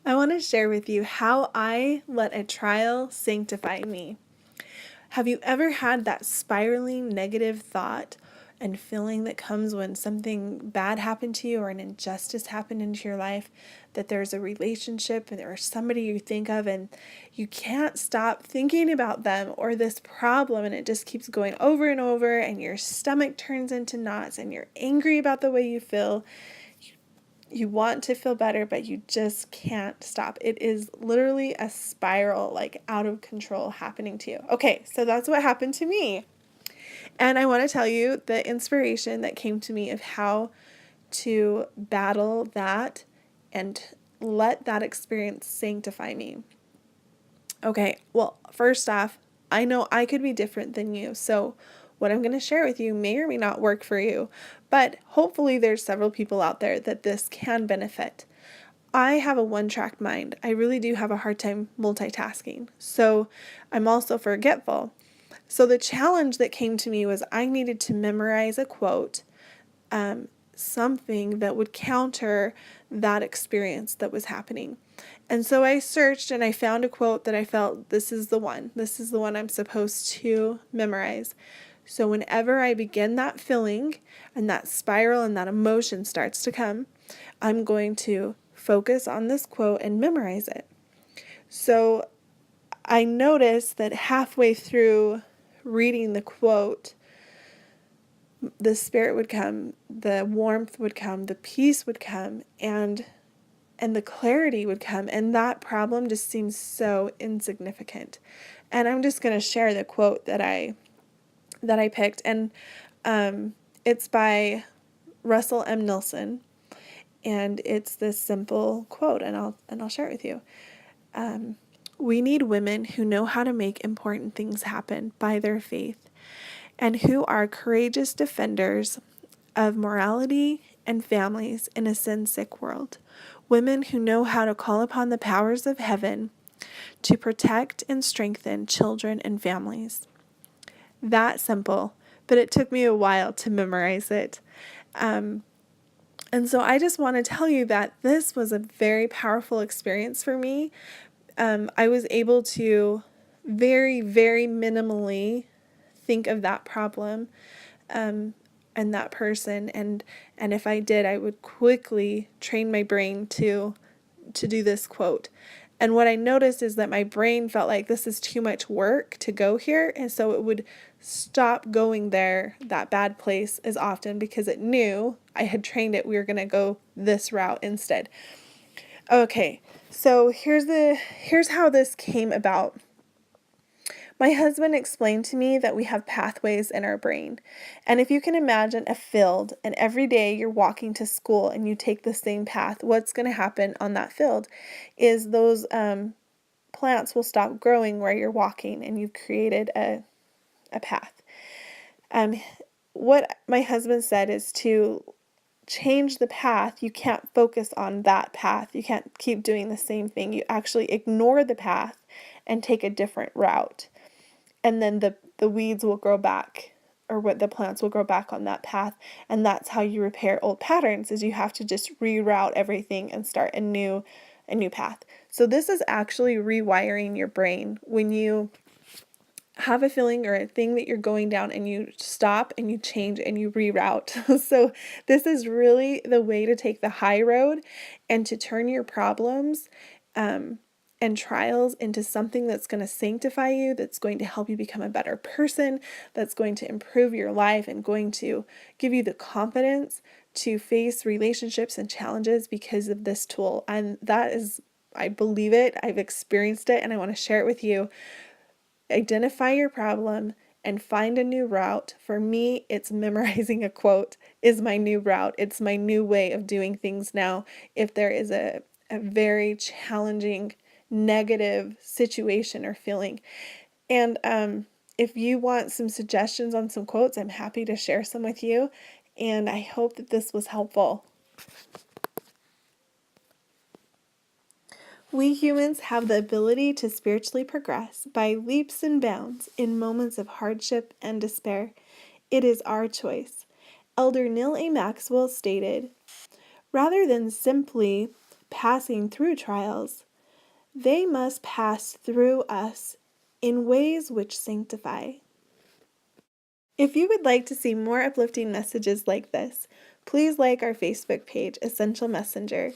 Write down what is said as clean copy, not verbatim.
I want to share with you how I let a trial sanctify me. Have you ever had that spiraling negative thought and feeling that comes when something bad happened to you or an injustice happened into your life, that there's a relationship or somebody you think of and you can't stop thinking about them or this problem, and it just keeps going over and over, and your stomach turns into knots and you're angry about the way you feel? You want to feel better, but you just can't stop. It is literally a spiral, like out of control happening to you. Okay, so that's what happened to me. And I want to tell you the inspiration that came to me of how to battle that and let that experience sanctify me. Okay, well, first off, I know I could be different than you. So what I'm going to share with you may or may not work for you, but hopefully there's several people out there that this can benefit. I have a one-track mind. I really do have a hard time multitasking. So I'm also forgetful. So the challenge that came to me was I needed to memorize a quote, something that would counter that experience that was happening. And so I searched and I found a quote that I felt, this is the one. This is the one I'm supposed to memorize. So whenever I begin that feeling and that spiral and that emotion starts to come, I'm going to focus on this quote and memorize it. So I noticed that halfway through reading the quote, the spirit would come, the warmth would come, the peace would come, and the clarity would come, and that problem just seems so insignificant. And I'm just going to share the quote that I picked, and it's by Russell M. Nelson, and it's this simple quote, and I'll share it with you. We need women who know how to make important things happen by their faith, and who are courageous defenders of morality and families in a sin-sick world. Women who know how to call upon the powers of heaven to protect and strengthen children and families. That simple, but it took me a while to memorize it. And so I just want to tell you that this was a very powerful experience for me. I was able to very, very minimally think of that problem and that person, and if I did, I would quickly train my brain to do this quote. And what I noticed is that my brain felt like this is too much work to go here, and so it would stop going there, that bad place, as often, because it knew I had trained it, we were going to go this route instead. Okay, so here's how this came about. My husband explained to me that we have pathways in our brain. And if you can imagine a field, and every day you're walking to school and you take the same path, what's going to happen on that field is those plants will stop growing where you're walking, and you've created a path. What my husband said is to change the path. You can't focus on that path. You can't keep doing the same thing. You actually ignore the path and take a different route. And then the weeds will grow back, or what the plants will grow back on that path. And that's how you repair old patterns, is you have to just reroute everything and start a new path. So this is actually rewiring your brain. When you have a feeling or a thing that you're going down, and you stop and you change and you reroute. So this is really the way to take the high road and to turn your problems and trials into something that's going to sanctify you, that's going to help you become a better person, that's going to improve your life and going to give you the confidence to face relationships and challenges because of this tool. And that is, I believe it, I've experienced it, and I want to share it with you. Identify your problem and find a new route. For me, it's memorizing a quote is my new route. It's my new way of doing things now. If there is a very challenging negative situation or feeling. And if you want some suggestions on some quotes, I'm happy to share some with you. And I hope that this was helpful. We humans have the ability to spiritually progress by leaps and bounds in moments of hardship and despair. It is our choice. Elder Neil A. Maxwell stated, "Rather than simply passing through trials, they must pass through us in ways which sanctify. If you would like to see more uplifting messages like this, please like our Facebook page, Essential Messenger.